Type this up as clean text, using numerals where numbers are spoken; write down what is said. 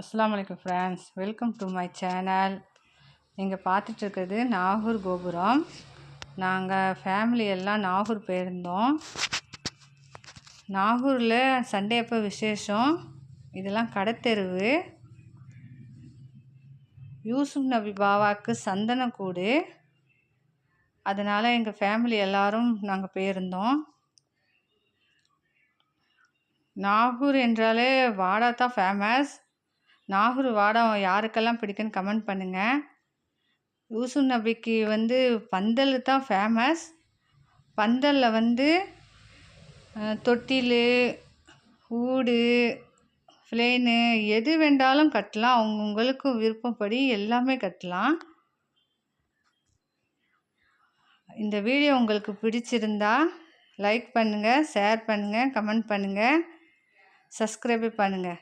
அஸ்ஸலாமு அலைக்கும் friends, welcome to my channel. நீங்கள் பார்த்துட்ருக்கிறது நாகூர் கோபுரம். நாங்கள் ஃபேமிலி எல்லாம் நாகூர் போயிருந்தோம். நாகூரில் சண்டே அப்போ விசேஷம். இதெல்லாம் கடைத்தெருவு. யூசுப் நபி பாபாவுக்கு சந்தனக்கூடு. அதனால் எங்கள் ஃபேமிலி எல்லோரும் நாங்கள் போயிருந்தோம். நாகூர் என்றாலே வாடா தான் ஃபேமஸ். நாகூர் வாடை யாருக்கெல்லாம் பிடிக்குன்னு கமெண்ட் பண்ணுங்கள். யூசுப் நபிக்கு பந்தல் தான் ஃபேமஸ். பந்தலில் தொட்டில், ஊடு, ஃப்ளேனு எது வேண்டாலும் கட்டலாம். அவங்கவுங்களுக்கு விருப்பப்படி எல்லாமே கட்டலாம். இந்த வீடியோ உங்களுக்கு பிடிச்சிருந்தா லைக் பண்ணுங்கள், ஷேர் பண்ணுங்கள், கமெண்ட் பண்ணுங்கள், சப்ஸ்கிரைப் பண்ணுங்கள்.